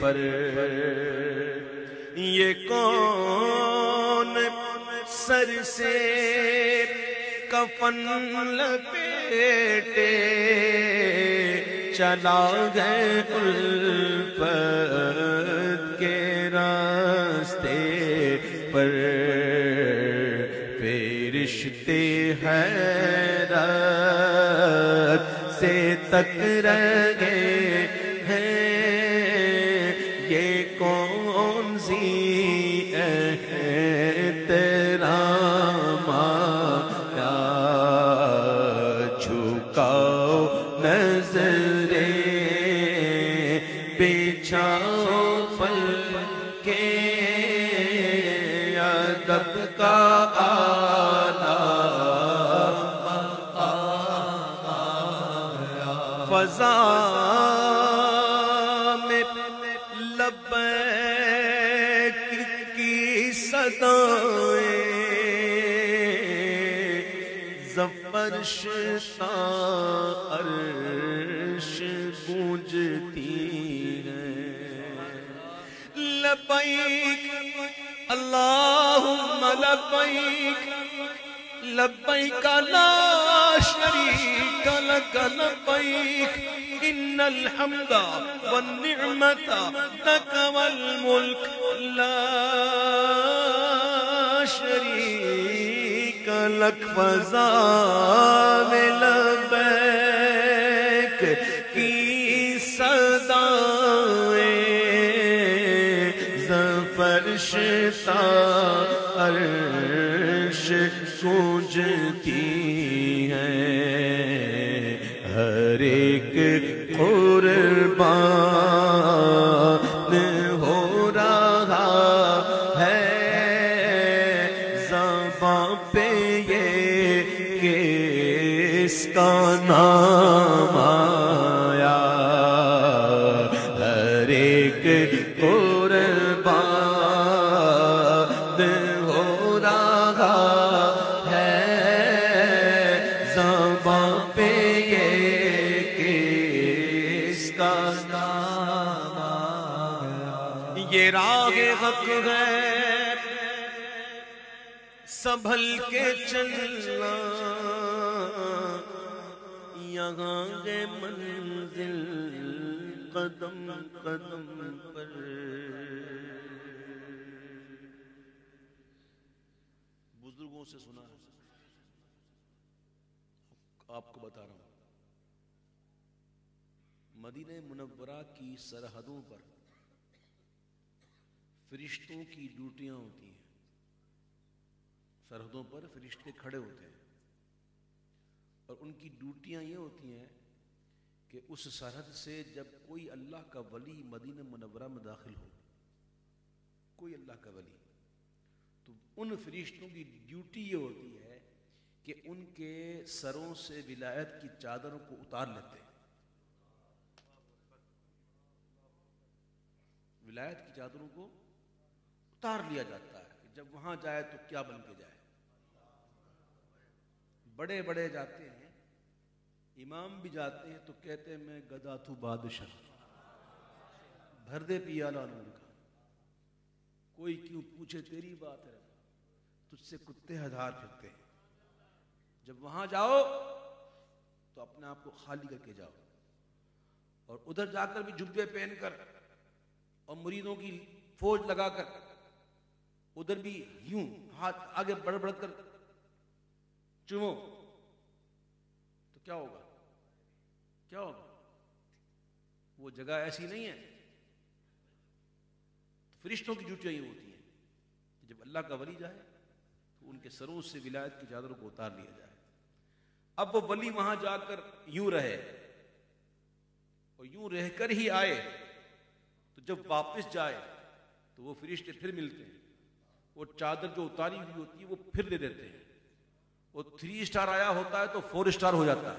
پر یہ کون سر سے کفن لپیٹے چلا گئے الفت کے راستے پر فرشتے حیرت سے تک رہے ہیں یہ کون سی احترام آیا جھکاؤ نظریں بچھاؤ پل کے ادب کا فضا میں لبیک کی صدائیں زفرشتا عرش گونجتی ہیں لبیک اللہم لبیک لبیک لا شریک لک لبیک ان الحمد والنعمت لک والملک لا شریک لک فضا میں لبیک کی صدائیں زفرشتا عرش گونجتی ہیں ہر ایک قربان ہو رہا ہے زباں پہ یہ کس کا نام آیا ہر ایک قربان ہو رہا ہے زباں پہ یہ کس کا نام آیا یہ راہ حق ہے سنبھل کے چلنا یہاں ہے منزل قدم قدم پر بزرگوں سے سنا ہے آپ کو بتا رہا ہوں مدینہ منورہ کی سرحدوں پر فرشتوں کی ڈیوٹیاں ہوتی ہیں سرحدوں پر فرشتے کھڑے ہوتے ہیں اور ان کی ڈیوٹیاں یہ ہوتی ہیں کہ اس سرحد سے جب کوئی اللہ کا ولی مدینہ منورہ میں داخل ہو کوئی اللہ کا ولی تو ان فرشتوں کی ڈیوٹی یہ ہوتی ہے کہ ان کے سروں سے ولایت کی چادروں کو اتار لیتے ہیں ولایت کی چادروں کو اتار لیا جاتا ہے کہ جب وہاں جائے تو کیا بن کے جائے بڑے بڑے جاتے ہیں امام بھی جاتے ہیں تو کہتے ہیں میں گدا تو بادشاہ بھر دے پیالہ نور کا کوئی کیوں پوچھے تیری بات ہے تجھ سے کتے ہزار پھرتے ہیں جب وہاں جاؤ تو اپنے آپ کو خالی کر کے جاؤ اور ادھر جا کر بھی جبے پہن کر اور مریدوں کی فوج لگا کر ادھر بھی یوں ہاتھ آگے بڑھ بڑھ کر چومو تو کیا ہوگا کیا ہوگا وہ جگہ ایسی نہیں ہے فرشتوں کی ڈیوٹیاں یہ ہوتی ہیں کہ جب اللہ کا ولی جائے تو ان کے سروں سے ولایت کی چادروں کو اتار لیا جائے اب وہ ولی وہاں جا کر یوں رہے اور یوں رہ کر ہی آئے تو جب واپس جائے تو وہ فرشتے پھر ملتے ہیں وہ چادر جو اتاری ہوئی ہوتی ہے وہ پھر دے دیتے ہیں وہ 3 اسٹار آیا ہوتا ہے تو 4 اسٹار ہو جاتا ہے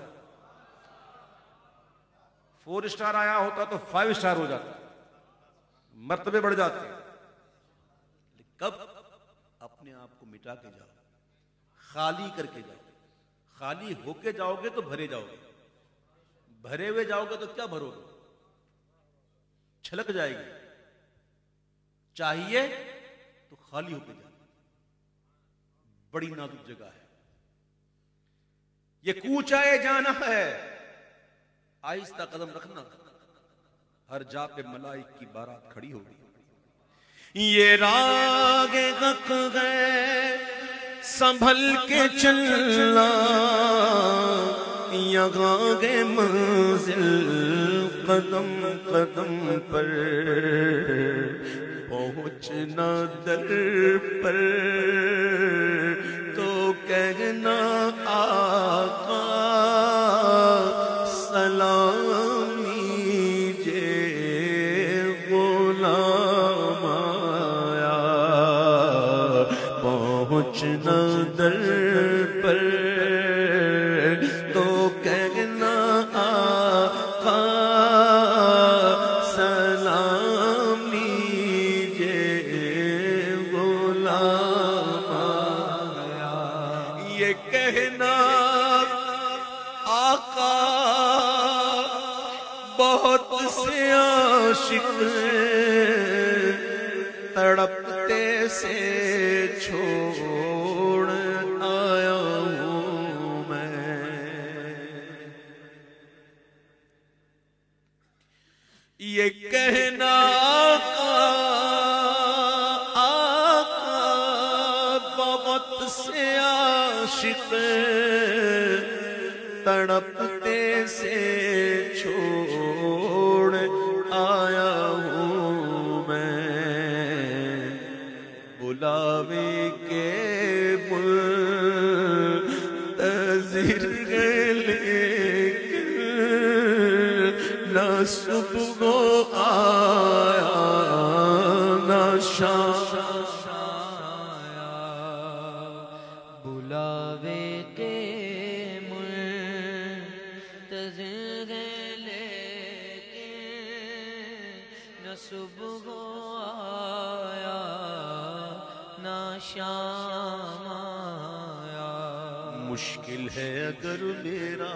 4 اسٹار آیا ہوتا ہے تو 5 اسٹار ہو جاتا ہے مرتبے بڑھ جاتے ہیں کب اپنے آپ کو مٹا کے جاؤ خالی کر کے جاؤ خالی ہو کے جاؤ گے تو بھرے جاؤ گے بھرے ہوئے جاؤ گے تو کیا بھرو گے چھلک جائے گی چاہیے تو خالی ہو کے جانا، بڑی نازک جگہ ہے یہ، کوچائے جانا ہے، آہستہ قدم رکھنا، ہر جا پہ ملائک کی بارات کھڑی ہوگی۔ یہ راگ غق ہے سنبھل کے چلنا، یہاں گے منزل قدم قدم پر، پہنچنا در پر تو کہنا آقا سلامی جے غلام آیا، پہنچنا در پر تو کہنا آقا سلامی جے غلام آیا، یہ کہنا آقا بہت سے عاشق تڑپتے سے چھوڑ آیا ہوں میں، یہ کہنا آقا بہت سے عاشق تڑپتے سے چھوڑ آیا ہوں میں، بلاوے کے منتظر لیکن نہ صبح آیا نہ شام آیا، بلاوے کے صبح آیا نہ شام آیا، مشکل ہے اگر میرا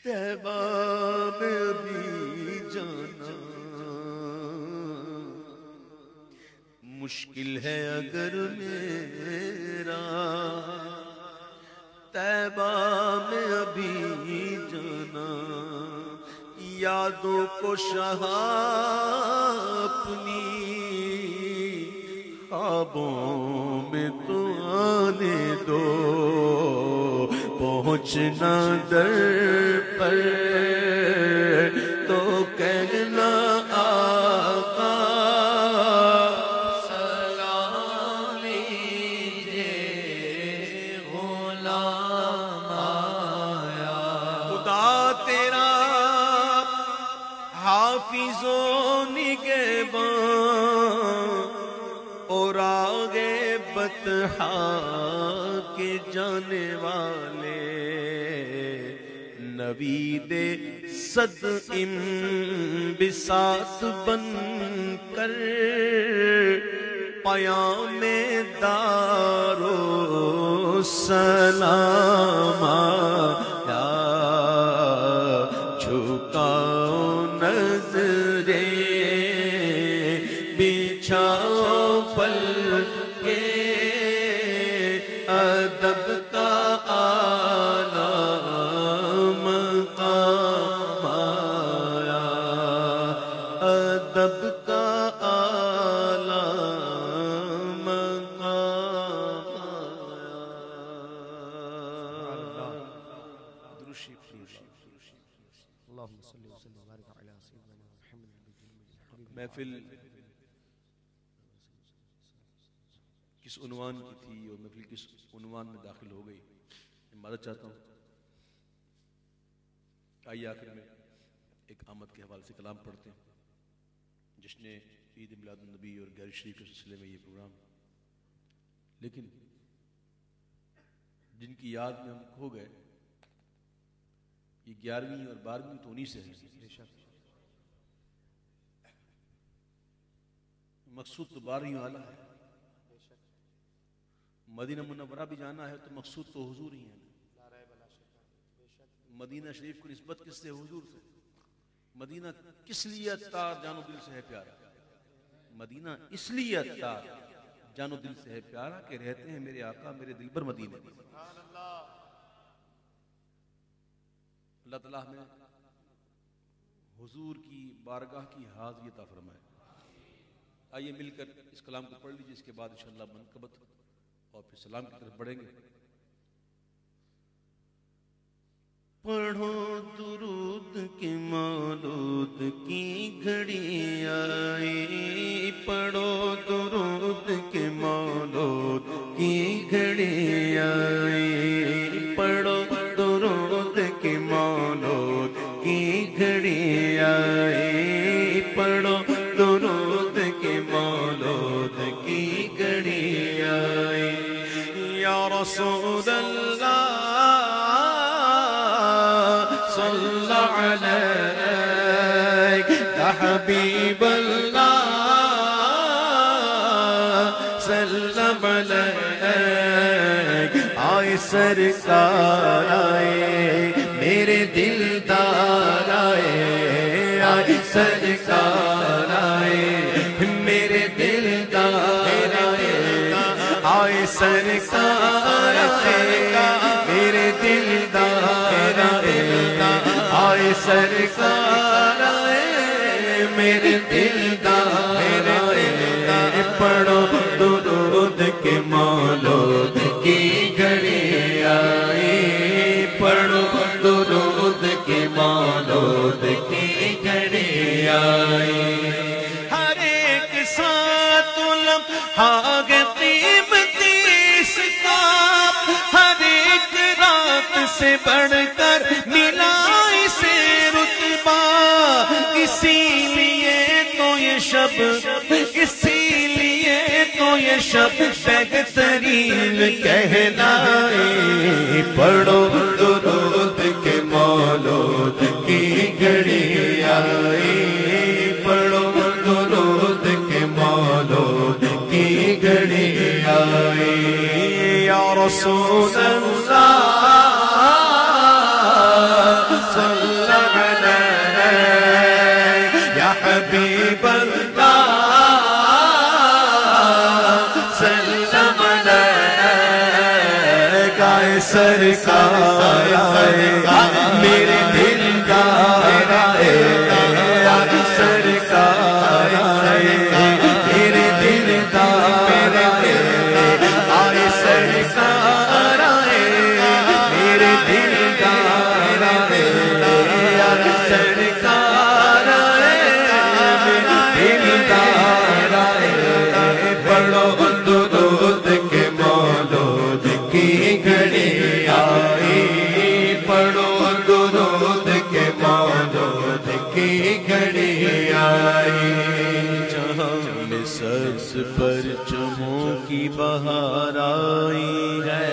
طیبہ میں بھی جانا، مشکل ہے اگر میرا طیبہ میں ابھی جانا، یادوں کو شاہ اپنی خوابوں میں تو آنے دو، پہنچنا در پر تو کہنا آقا سلامی جے غلام آیا، خدا تیرا حافظ و نگہباں اور آگے بطحا کے جانے والے، نوید صد انبساط بن کر پیام دارو سلام آیا، جھکاؤ نظریں بچھاؤ پل کے، ادب کا اعلیٰ مقام آیا، ادب کا اعلیٰ مقام آیا۔ محفل کس عنوان کی تھی اور محفل کس عنوان میں داخل ہو گئی، میں معذرت چاہتا ہوں۔ آئیے آخر میں ایک آمد کے حوالے سے کلام پڑھتے ہیں، جشن عید میلاد النبی اور گیارہویں شریف کے سلسلے میں یہ پروگرام، لیکن جن کی یاد میں ہم کھو گئے، یہ 11ویں اور 12ویں تو انہی سے ہے۔ مقصود تو 12ویں والا ہے، مدینہ منورہ بھی جانا ہے تو مقصود تو حضور ہی ہے، مدینہ شریف کو نسبت کس سے؟ حضور سے۔ مدینہ کس لیے عطار جانو دل سے ہے پیارا، مدینہ اس لیے عطار جانو دل سے ہے پیارا کہ رہتے ہیں میرے آقا میرے دل پر مدینے میں۔ اللہ تعالیٰ میں حضور کی بارگاہ کی حاضری عطا فرمائے۔ آئیے مل کر اس کلام کو پڑھ لیجیے، اس کے بعد انشاءاللہ منقبت اور پھر سلام کی طرف بڑھیں گے۔ پڑھو درود کے مولود کی گھڑی آئی، پڑھو درود کے مولود کی گھڑی آئی، پڑھو درود کے مولود کی گھڑی آئی، پڑھو درود کے مولود کی گھڑی آئی۔ یا رسول اللہ صلی علیک، یا حبیب اللہ سلم علیک، آئے سرکار آئے میرے دلدار آئے، آئے سرکار آئے میرے دلدار آئے، آئے سرکار آئے میرے دلدار آئے، آئے سرکار آئے میرے دلدار آئے۔ پڑھو درود کے مولود کی گھڑی آئی، پڑھو درود کے مولود کی گھڑی آئی۔ ہر ایک ساتھ لمحہ قیمتی اس کا، ہر ایک رات سے بڑھ کر ملا اسے رتبہ، اسی لیے تو یہ شب، اسی لیے تو یہ شب بہترین کہلائے۔ پڑھو درود کے مولود کی گھڑی آئی، پڑھو درود کے مولود کی گھڑی آئی۔ یا رسول اللہ صلی علیک، یا حبیب اللہ سلم علیک، آئے سرکار آئے میرے دلدار آئے، آئے سرکار آئے میرے دلدار آئے، آئے سرکار آئے میرے دلدار آئے، آئے سرکار آئے میرے دلدار آئے۔ پڑھو درود کے مولود کی گھڑی آئی، پڑھو درود کے مولود کی گھڑی آئی۔ جہاں میں سبز پرچموں کی بہار آئی ہے،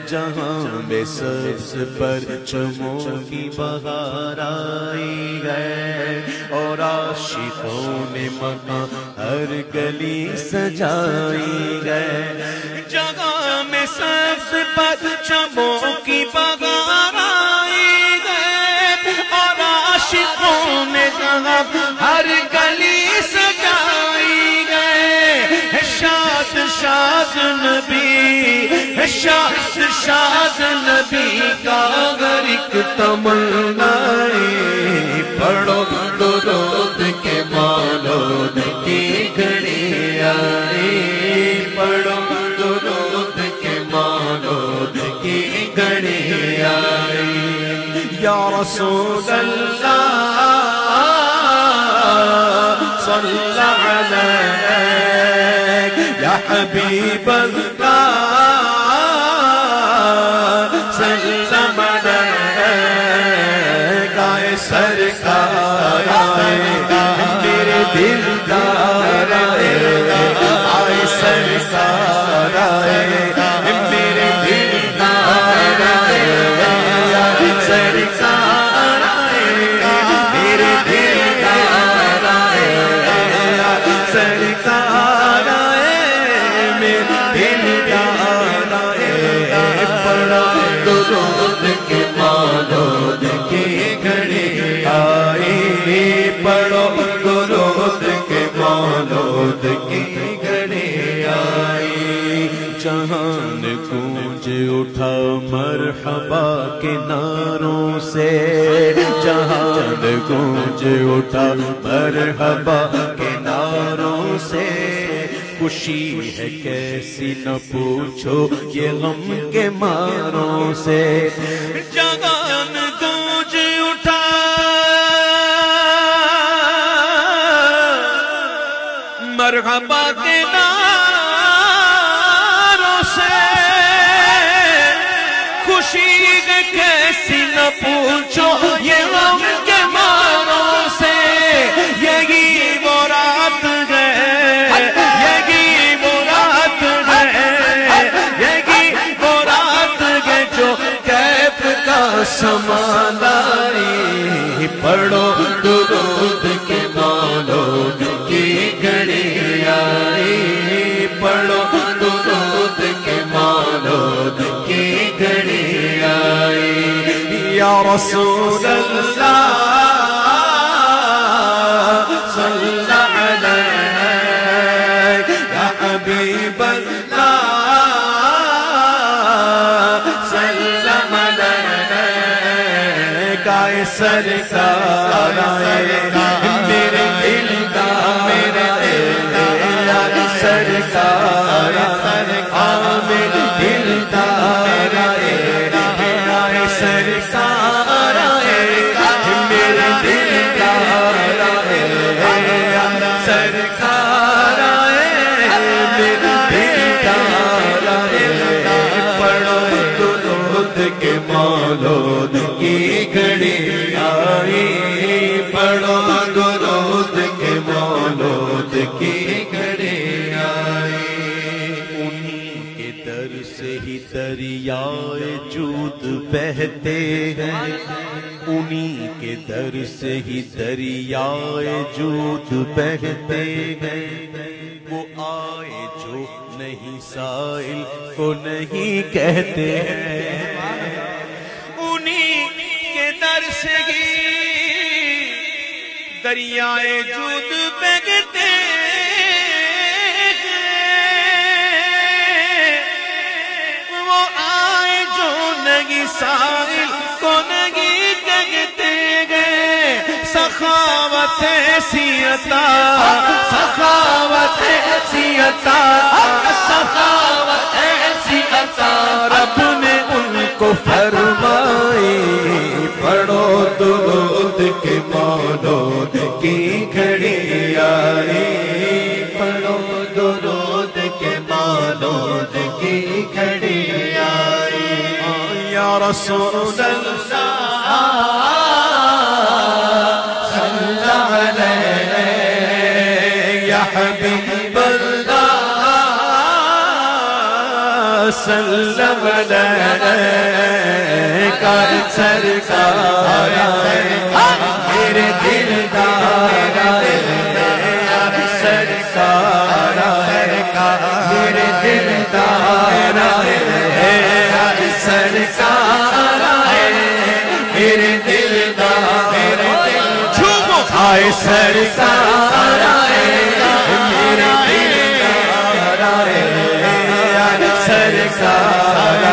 جہاں میں سبز پرچموں کی بہار آئی ہے، اور عاشقوں نے مکان ہر گلی سجائی ہے۔ جہاں میں سبز پرچموں کی بہار آئی ہے، اور عاشقوں نے ہر گلی سجائی ہے۔ شاد شاد نبی، شاد شاد نبی کا گر ایک تمنائے۔ پڑھو درود کے مولود کی گھڑی آئی، پڑھو درود کے مولود کی گھڑی آئی۔ یا رسول اللہ صلی علیک، یا حبیب اللہ سلم علیک، آئے سرکار آئے میرے دلدار آئے، آئے سرکار آئے میرے دلدار آئے، آئے سرکار آئے میرے دلدار آئے، آئے سرکار آئے میرے دلدار آئے۔ پڑھو درود کے مولود کی گھڑی آئی، مرحبا کے نعروں سے جہان گونج اٹھا مرحبا کے نعروں سے خوشی ہے کیسی نہ پوچھو یہ غم کے ماروں سے جہان گونج اٹھا مرحبا کے نعروں سے خوشی ہے کیسی نہ پوچھو یہ غم کے ماروں سے یہی وہ رات ہے یہی وہ رات ہے یہی وہ رات ہے جو کیف کا سما لائی پڑھو درود کے مولود کی گھڑی آئی پڑھو درود کے مولود کی گھڑی آئی یا رسول اللہ صلی علیہ یا حبیب اللہ سلم علیہ کا سرکار میرے دل کا میرے سرکار میرے دل کا سرکار میرے دل کا سرکار میرے دل کا پڑھو درود کے مولود کی گھڑی آئی پڑھو درود کے مولود کی گھڑی آئی انہی کے در سے ہی دریائے جود بہتے ہیں انہی کے در سے ہی دریائے جود بہتے ہیں وہ آئے جو نہیں سائل کو نہیں کہتے ہیں انہی کے در سے ہی دریائے جود بہتے وہ آئے جو نہیں سائل کو نہیں کہتے گئے سخاوت ایسی عطا سخاوت ایسی عطا سخاوت ایسی عطا رب نے ان کو فرمائی پڑھو درود کے مولود کی گھڑی آئی پڑھو درود کے مولود کی گھڑی آئی یا رسول اللہ صلی علیہ یا حبیب اللہ صلی علیہ کا سرکار میرے دلدار سرکار میرے دلدار سرکار میرے دلدار آئے سرکار میرے دلدار سرکار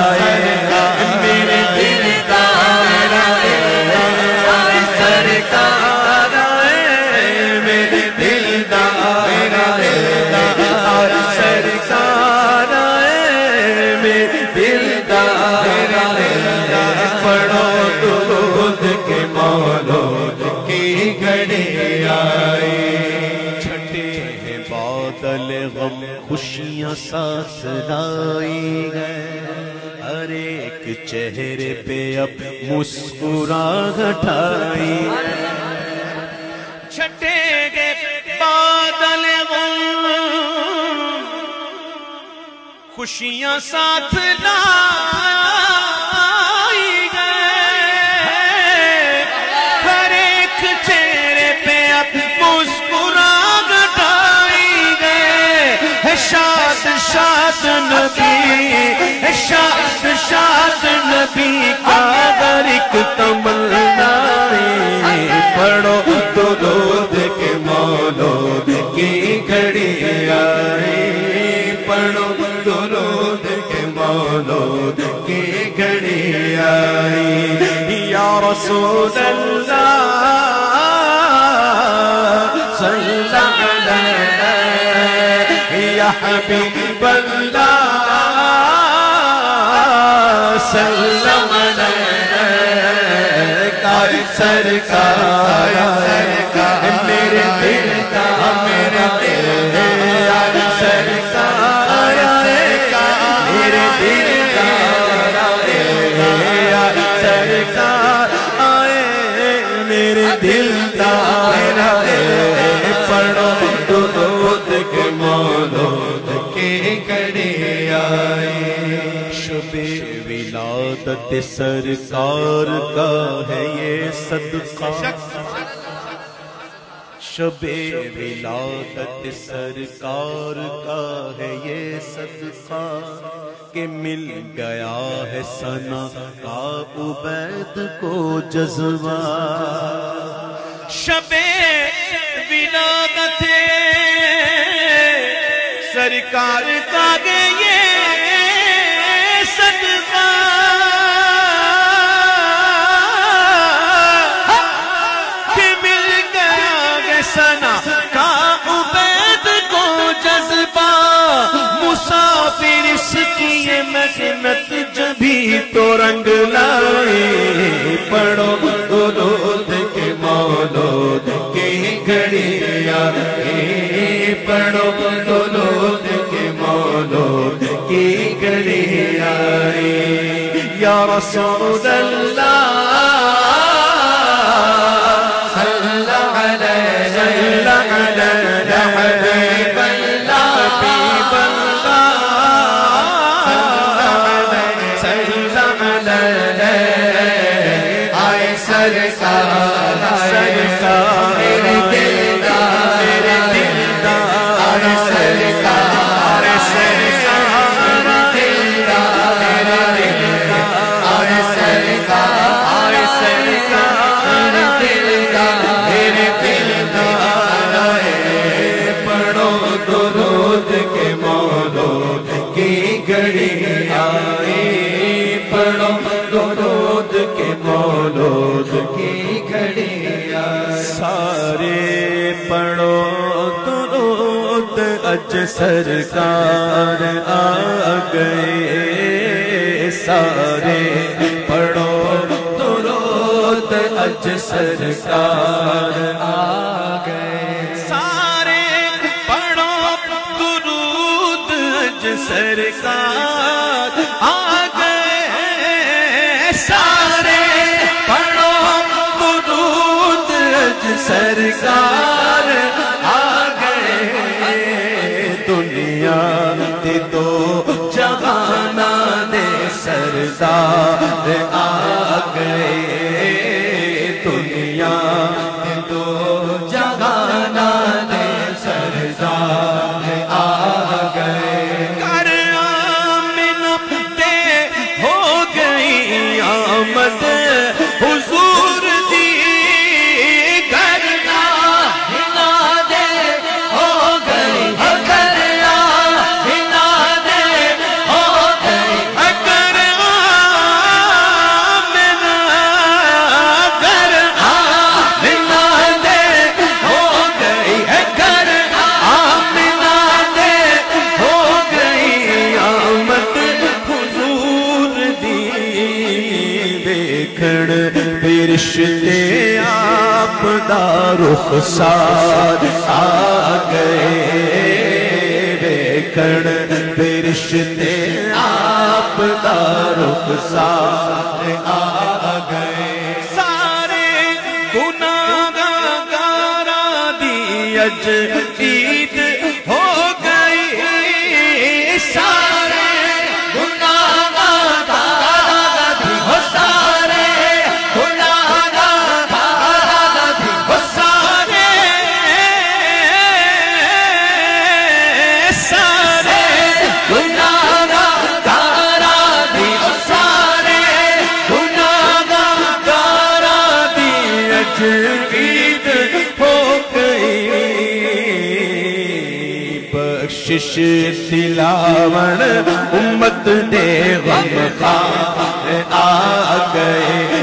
میرے دلدار سرکار میرے دلدار سرکار میرے دلدار پڑھو درود کے مولود کی گھڑی آئی چھٹے ہیں بادل غم خوشیاں ساتھ لائی گئے ہر ایک چہرے پہ اب مسکراہٹ آئی چھٹے گئے بادل غم خوشیاں ساتھ لائی گئے ہر ایک چہرے پہ اب مسکراہٹ آئی گئے شاد شاد نبی شاد شاد نبی کا در ایک تمنا پڑھو درود کے مولود کی گھڑی آئی پڑھو درود کے مولود کی گھڑی رسول اللہ صلی علیہ یا حبیب اللہ سلم علیہ سرکار میرے دل کا میرے دل سرکار میرے دل کا سرکار آئے میرے دل کا پڑھو درود کے مولود کے گھڑے آئے شب ولادت سرکار کا ہے یہ صدقہ شب ولادت سرکار کا ہے یہ صدقہ کہ مل گیا ہے ثنا کا عبید کو جذبہ شب ولادت سرکار کا ہے یہ صدقہ کہ مل گیا ہے ثنا کا عبید کو جذبہ مسافر اس کی یہ محنت جبھی تو رنگ لائے پڑھو درود کے مولود کے گھڑی آئے پڑھو درود کے مولود کی گھڑی آئے یا رسول اللہ صلی علیہ یا حبیب اللہ آئے سرکار میرے دل دا میرے دل دا آئے سرکار میرے دل دا میرے دل دا آئے سرکار میرے دل دا میرے دل دا پڑھو درود کے مولود کی گھڑی آئے پڑھو درود کے مولود کی گھڑی آئے سارے پڑھو درود اج سرکار آ گئے سارے پڑھو درود اج سرکار آ گئے سارے پڑھو درود اج سرکار آ گئے سارے پڑھو درود اج سرکار آ گئے دنیا دے دو جہانا دے سردار آ گئے دنیا دے دو جہانا دے سردار آ گئے کر آمنہ دے ہو گئی آمد حضور دی کرنا ہنا دے ہو گئی کرنا ہنا دے ہو گئی کرنا منا کرنا ہنا دے ہو گئی کرنا منا دے ہو گئی آمد حضور دی دیکھن فرشتے آپ دا رخسار آ گئے دیکھن فرشتے آپ دا رخسار آ گئے سارے گناہگاراں دی اج عید ہو گئی سارے گناہگاراں دی ہو سارے گناہگاراں دی ہو سارے سارے گناہگاراں دی ہو سارے گناہگاراں دی اج عید ہو گئی بخشش دلاون امت دے غم خار آ گئے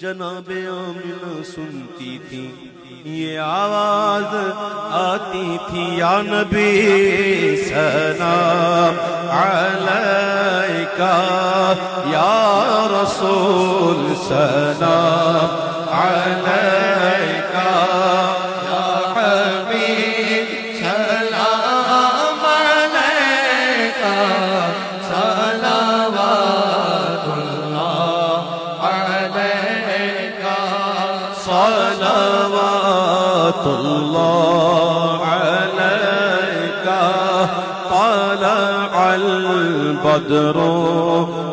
جناب آمنہ سنتی تھی یہ آواز آتی تھی یا نبی سلام علیکہ یا رسول سلام علیکہ یا حبیب سلام علیکہ صلوات اللہ علیکہ صلوات اللہ علیکہ طلع البدر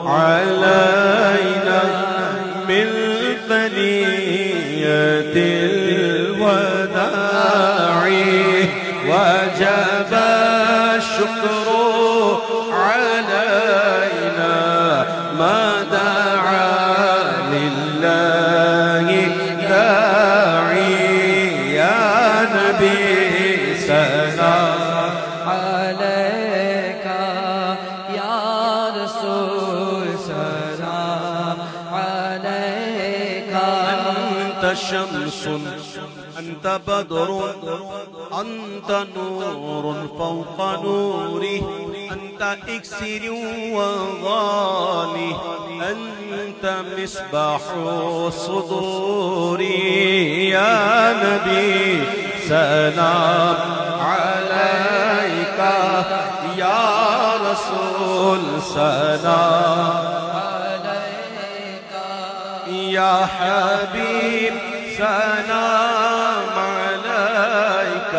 علينا من ثنية الوداع وجب الشكر علينا ما دعا لله داعي يا نبي سلام شمس أنت بدر أنت نور فوق نوري أنت إكسر وغالي أنت مصباح الصدور يا نبي سلام عليك يا رسول سلام يا حبيب سلام عليك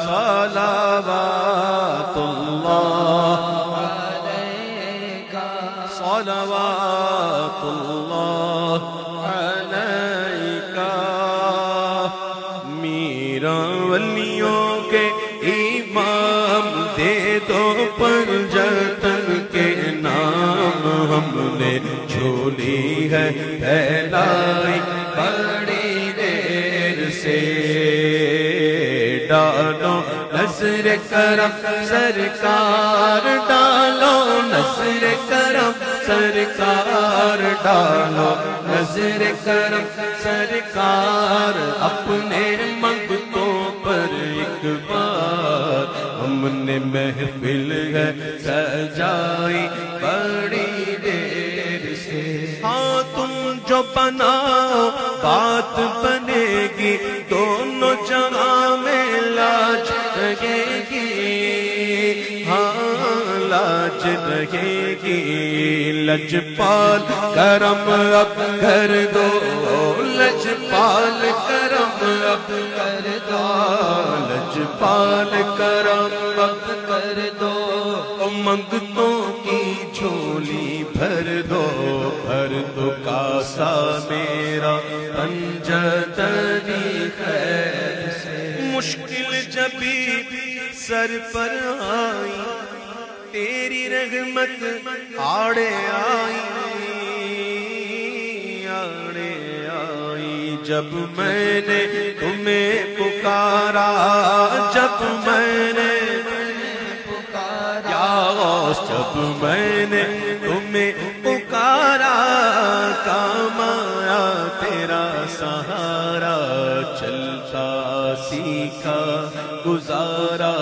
صلوات الله عليك صلوات الله عليك میرا ولیوں کے امام دے دو پنجتن کے نام ہم نے جھولی ہے پھیلائی بڑی دیر سے ڈالو نظر کرم سرکار ڈالو نظر کرم سرکار ڈالو نظر کرم سرکار اپنے منگتوں پر ایک بار ہم نے محفل ہے سجائی بڑی دیر سے ہاں تم جو بناؤ بات بنے گی دونوں جہاں میں لاج رہے گی ہاں لاج رہے گی لجپال کرم اب کر دو لجپال کرم اب کر دو لجپال کرم اب کر دو منگتوں کی جھولی بھر دو کاسا میرا پنجتنی خیر سے مشکل جبھی سر پر آئی تیری رحمت آڑے آئی جب میں نے تمہیں پکارا جب میں نے جب میں نے تمہیں پکارا کام آیا تیرا سہارا چلتا سیکھا گزارا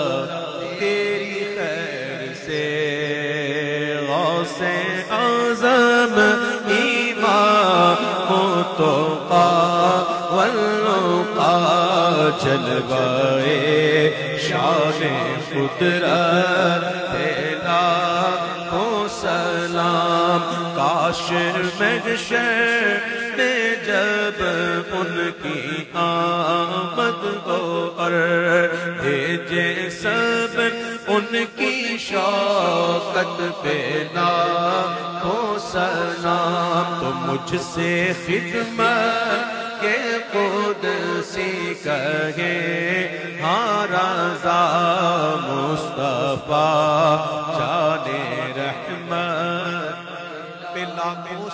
تیری خیر سے غوث اعظم امام متقی واللقا جلوائے شان قدرت تیرا کو سلام کاش محشر میں جب ان کی آمد ہو اور بھیجے سب ان کی شوکت پہ لاکھوں سلام تو مجھ سے خدمت کے قدسی کہے ہاں رضا مصطفیٰ جان رحمت پہ لاکھوں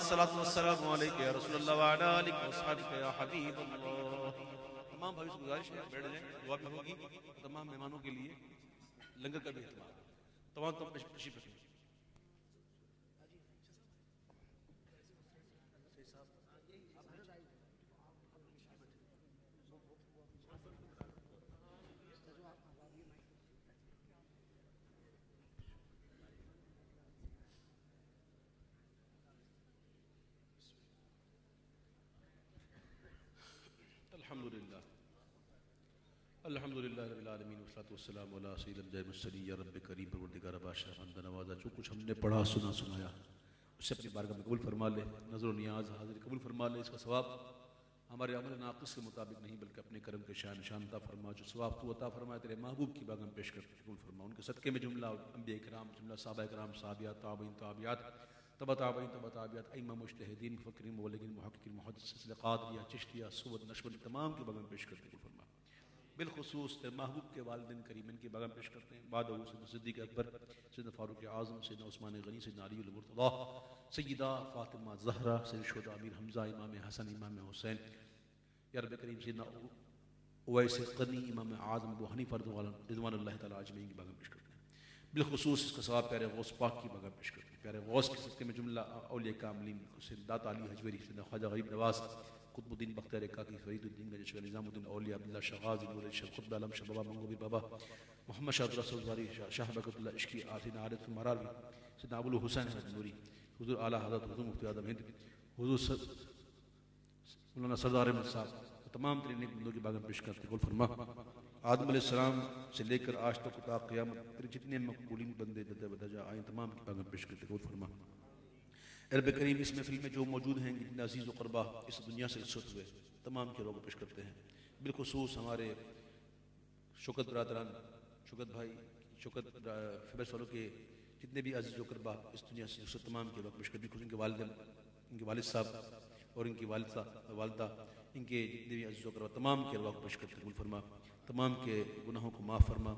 سلام الصلاة والسلام علیکہ یا رسول اللہ وعلا علیکہ وصحابہ یا حبیب اللہ تمام بھائیوں سے گزارش ہے بیٹھ جائیں دعا بھی ہوگی تمام مہمانوں کے لیے لنگر کا بھی اہتمام تمام تشریف رکھیں الحمدللہ الحمدللہ رب العالمین والصلاۃ والسلام علی سید الانبیاء والمرسلین. یا رب کریم پروردگار بادشاہ بندہ نوازا، جو کچھ ہم نے پڑھا سنایا اسے اپنی بارگاہ میں قبول فرما لے. نظر و نیاز حاضر قبول فرما لے. اس کا ثواب ہمارے عمل ناقص کے مطابق نہیں بلکہ اپنے کرم کے شان نشان عطا فرما. جو ثواب تو عطا فرمائے تیرے محبوب کی بارگاہ میں پیش کرتے قبول فرما. ان کے صدقے میں جملہ انبیاء کرام، جملہ صحابہ کرام، صحابیات، تابعین، تابعات، تبع تابعین، تبع تابعات، ائمہ مجتہدین، مفکرین، مبلغین، محققین، محدثین، قادریہ، چشتیہ، سود، نشبندی تمام کی بارگاہ میں پیش کرتے قبول فرما. بالخصوص تیرے محبوب کے والدین کریم ان کی بارگاہ میں پیش کرتے ہیں. بعد سیدنا صدیق اکبر، سیدنا فاروق اعظم، سیدنا عثمان غنی، سیدنا علی المرتضیٰ، سیدہ فاطمہ زہرا، سید الشہداء امیر حمزہ، امام حسن، امام حسین. یا رب کریم سیدنا اویس قرنی، امام اعظم ابو حنیفہ رضوان اللہ تعالیٰ اجمعین کی بارگاہ میں پیش کرتے ہیں. بالخصوص اس کا ثواب پیارے غوث پاک کی بارگاہ میں پیش کرتے ہیں. پیارے غوث کے صدقے میں جملہ اولیاء کاملین، سیدنا داتا علی حجویری، سیدنا خواجہ غریب نواز، قطب الدین بختیار کاکی، فرید الدین گنج، نظام الدین اولیاء، عبداللہ شغازی، نور شاہ قطب عالم، شاہ بابا منگوبی بابا، محمد شاہ رسول زاری، شاہ برکت اللہ عشقی، سیدنا عارف المراوی، سیدنا ابو الحسین احمد نوری، حضور اعلیٰ حضرت حضور مفتی اعظم ہند، حضور مولانا سردار احمد صاحب، تمام ترین نیک بندوں کی بارگاہ میں پیش کرتے قبول فرما. آدم علیہ السلام سے لے کر آج تک تا قیامت تیرے جتنے مقبولین بندے بدجا آئیں تمام کی بارگاہ میں پیش کرتے قبول فرما. رب کریم اس محفل میں جو موجود ہیں جتنے عزیز و قربا اس دنیا سے رخصت ہوئے تمام کے لوگ پیش کرتے ہیں. بالخصوص ہمارے شوکت برادران، شوکت بھائی، شوکت فیبرس والوں کے جتنے بھی عزیز و قربا اس دنیا سے رخصت تمام کے لوگ پیش کرتے. بالخصوص ان کے والدین، ان کے والد صاحب اور ان کی والدہ، ان کے جتنے بھی عزیز و قربا تمام کے لوگ پیش کرتے قبول فرما. تمام کے گناہوں کو معاف فرما،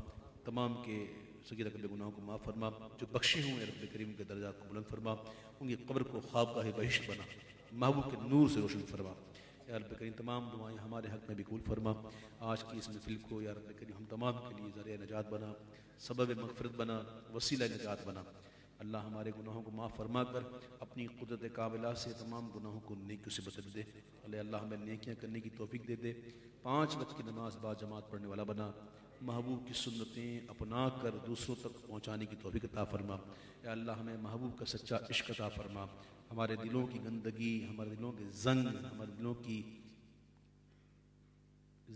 تمام کے صغیر کبیر گناہوں کو معاف فرما. جو بخشے ہوں رب کریم کے درجات کو بلند فرما. ان کی قبر کو خوابگاہ بہشت بنا، محبوب کے نور سے روشن فرما. یا رب کریم تمام دعائیں ہمارے حق میں بھی قبول فرما. آج کی اس محفل کو یا رب کریم ہم تمام کے لیے ذریعہ نجات بنا، سبب مغفرت بنا، وسیلہ نجات بنا. اللہ ہمارے گناہوں کو معاف فرما کر اپنی قدرت کاملہ سے تمام گناہوں کو نیکیوں سے بدل دے. اللہ ہمیں نیکیاں کرنے کی توفیق دے دے. 5 وقت کی نماز با جماعت پڑھنے والا بنا. محبوب کی سنتیں اپنا کر دوسروں تک پہنچانے کی توفیق عطا فرما. یا اللہ ہمیں محبوب کا سچا عشق عطا فرما. ہمارے دلوں کی گندگی، ہمارے دلوں کے زنگ، ہمارے دلوں کی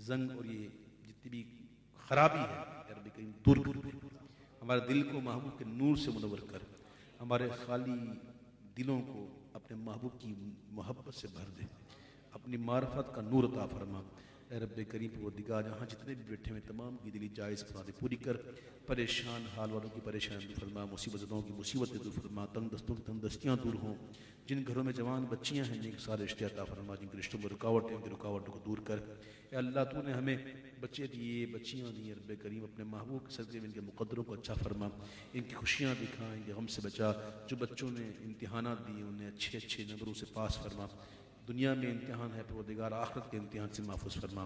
زنگ اور یہ جتنی بھی خرابی ہے یا رب کریم دور کر دے. ہمارے دل کو محبوب کے نور سے منور کر. ہمارے خالی دلوں کو اپنے محبوب کی محبت سے بھر دے. اپنی معرفت کا نور عطا فرما. اے رب کریم پروردگار جہاں جتنے بھی بیٹھے ہوئے تمام کی دلی جائز مرادیں پوری کر. پریشان حال والوں کی پریشانی دور فرما. مصیبت زدوں کی مصیبتیں دور فرما. تنگ دستوں کی تنگ دستیاں دور ہوں. جن گھروں میں جوان بچیاں ہیں جن کے سارے رشتے عطا فرما. جن کے رشتوں میں رکاوٹ ہے ان کی رکاوٹوں کو دور کر. اے اللہ تو نے ہمیں بچے دیے، بچیاں دی. رب کریم اپنے محبوب کے صدقے میں ان کے مقدروں کو اچھا فرما. ان کی خوشیاں دکھا، ان کے غم سے بچا. جو بچوں نے امتحانات دیے انہیں اچھے اچھے نمبروں سے پاس فرما. دنیا میں امتحان ہے پروردگار، آخرت کے امتحان سے محفوظ فرما.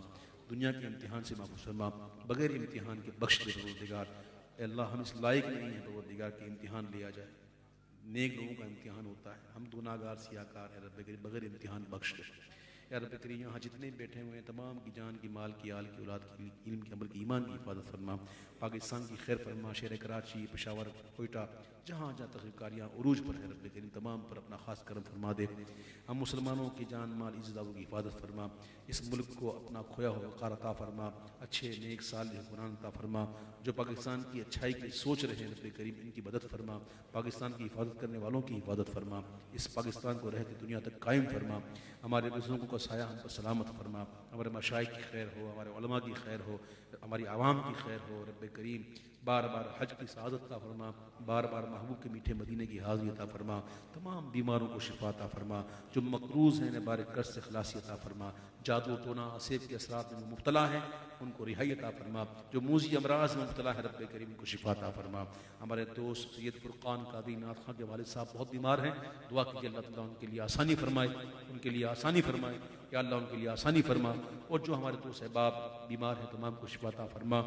دنیا کے امتحان سے محفوظ فرما، بغیر امتحان کے بخش دے پروردگار. اے اللہ ہم اس لائق نہیں ہیں پروردگار کہ امتحان لیا جائے. نیک لوگوں کا امتحان ہوتا ہے، ہم گناہگار سیاکار ہیں. رب کریم بغیر امتحان بخش دے. یا رب کریم یہاں جتنے بیٹھے ہوئے ہیں تمام کی جان کی، مال کی، آل کی، اولاد کی، علم کی، عمل کی، ایمان کی حفاظت فرما. پاکستان کی خیر فرما. شہر کراچی، پشاور، کوئٹہ، جہاں جہاں تقریب کاریاں عروج پر ہے رب کریم تمام پر اپنا خاص کرم فرما دے. ہم مسلمانوں کی جان مال عزت آبرو کی حفاظت فرما. اس ملک کو اپنا کھویا ہوا وقار عطا فرما. اچھے نیک صالح حکمران عطا فرما. جو پاکستان کی اچھائی کی سوچ رہے ہیں رب کریم ان کی مدد فرما. پاکستان کی حفاظت کرنے والوں کی حفاظت فرما. اس پاکستان کو رہتے دنیا تک قائم فرما. ہمارے بزرگوں کا سایہ ہم پر سلامت فرما. ہمارے مشائخ کی خیر ہو، ہمارے علماء کی خیر ہو، ہماری عوام کی خیر ہو. رب کریم بار بار حج کی سعادت عطا فرما. بار بار محبوب کے میٹھے مدینے کی حاضری عطا فرما. تمام بیماروں کو شفا عطا فرما. جو مقروض ہیں انہیں بار قرض سے خلاصی عطا فرما. جادو ٹونا اسیب کے اثرات میں مبتلا ہیں ان کو رہائی عطا فرما. جو موذی امراض میں مبتلا ہے رب کریم ان کو شفا عطا فرما. ہمارے دوست سید فرقان قادری نعت خان کے والد صاحب بہت بیمار ہیں، دعا کیجیے اللہ تعالیٰ ان کے لیے آسانی فرمائے. ان کے لیے آسانی فرمائے یا اللہ ان کے لیے آسانی فرما. اور جو ہمارے دوست احباب بیمار ہیں تمام کو شفا عطا فرما.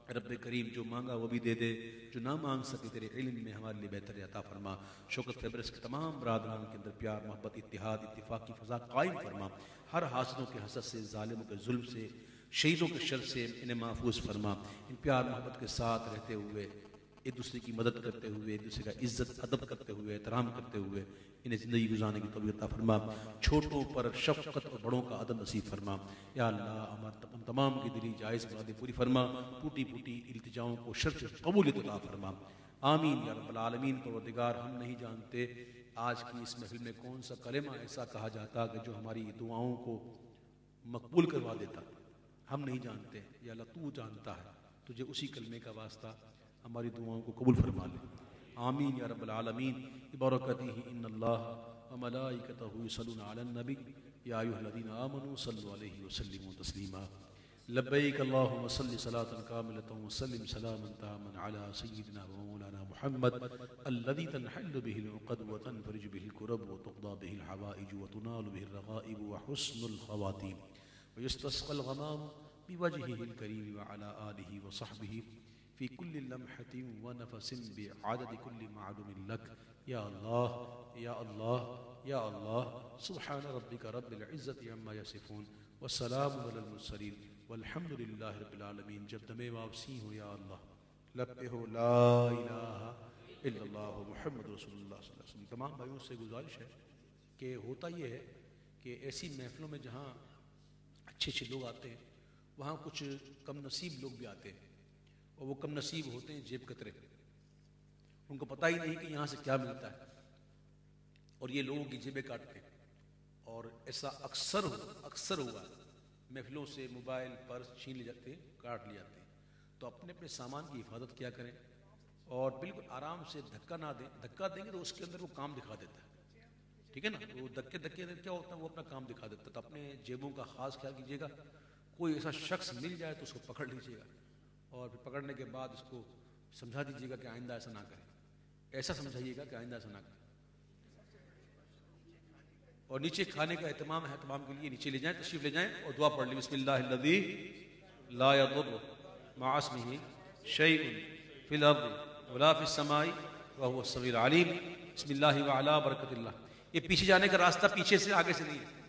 رب کریم جو مانگا وہ بھی دے دے، جو نہ مانگ سکے تیرے علم میں ہمارے لیے بہتر عطا فرما. شوکت فیبرس کے تمام برادران کے اندر پیار، محبت، اتحاد، اتفاق کی فضا قائم فرما. ہر حاسدوں کے حسد سے، ظالموں کے ظلم سے، شہیدوں کے شر سے انہیں محفوظ فرما. ان پیار محبت کے ساتھ رہتے ہوئے ایک دوسرے کی مدد کرتے ہوئے، ایک دوسرے کا عزت ادب کرتے ہوئے، احترام کرتے ہوئے انہیں زندگی گزارنے کی توفیق عطا فرما، چھوٹوں پر شفقت اور بڑوں کا ادب نصیب فرما۔ یا اللہ ہم تمام کی دلی جائز مرادیں پوری فرما، ٹوٹی پھوٹی التجاؤں کو شرف قبولیت عطا فرما، آمین یا رب العالمین۔ پروردگار ہم نہیں جانتے آج کی اس محفل میں کون سا کلمہ ایسا کہا جاتا کہ جو ہماری دعاؤں کو مقبول کروا دیتا، ہم نہیں جانتے، یا اللہ تو جانتا ہے، تجھے اسی کلمے کا واسطہ ہماری دعاؤں کو قبول فرما لے، آمین یا رب العالمین۔ ببرکتہ ان اللہ وملائکتہ یصلون علی النبی یا ایھا الذین آمنوا صلوا علیہ وسلموا تسلیما۔ لبیک اللہم صل صلاۃ کاملۃ وسلم سلاما تاما علی سیدنا ومولانا محمد الذی تنحل به العقد وتنفرج به الكرب وتقضى به الحوائج وتنال به الرغائب وحسن الخواتیم ويستسقى الغمام بوجهه الكريم وعلى آله وصحبه في كل لمحة ونفس بعدد كل معلوم لك يا الله يا الله يا الله سبحان ربك رب العزة عما يصفون والسلام على المرسلين والحمد لله رب العالمين۔ جب دم واپسی ہو یا اللہ لبتے ہو لا الہ الا اللہ محمد رسول اللہ صلی اللہ علیہ وسلم۔ تمام بھائیوں سے گزارش ہے کہ ہوتا یہ ہے کہ ایسی محفلوں میں جہاں اچھے اچھے لوگ آتے ہیں وہاں کچھ کم نصیب لوگ بھی آتے ہیں، اور وہ کم نصیب ہوتے ہیں جیب کترے، ان کو پتہ ہی نہیں کہ یہاں سے کیا ملتا ہے، اور یہ لوگوں کی جیبیں کاٹتے ہیں۔ اور ایسا اکثر ہوا محفلوں سے موبائل پرس چھین لے جاتے ہیں، کاٹ لے جاتے ہیں۔ تو اپنے اپنے سامان کی حفاظت کیا کریں، اور بالکل آرام سے دھکا نہ دیں، دھکا دیں گے تو اس کے اندر وہ کام دکھا دیتا ہے، ٹھیک ہے نا، وہ دھکے کیا ہوتا ہے، وہ اپنا کام دکھا دیتا ہے۔ تو اپنے جیبوں کا خاص خیال کیجیے گا، کوئی ایسا شخص مل جائے تو اس کو پکڑ لیجیے گا، اور پھر پکڑنے کے بعد اس کو سمجھا دیجیے گا کہ آئندہ ایسا نہ کرے، ایسا سمجھائیے گا کہ آئندہ ایسا نہ کرے۔ اور نیچے کھانے کا اہتمام ہے، اہتمام کے لیے نیچے لے جائیں، تشریف لے جائیں اور دعا پڑھ لیں، بسم اللہ الذی لا یضر مع اسمہ شیء فی الارض ولا فی السماء وهو السمیع العلیم، بسم اللہ وعلی برکت اللہ۔ یہ پیچھے جانے کا راستہ پیچھے سے، آگے سے نہیں ہے۔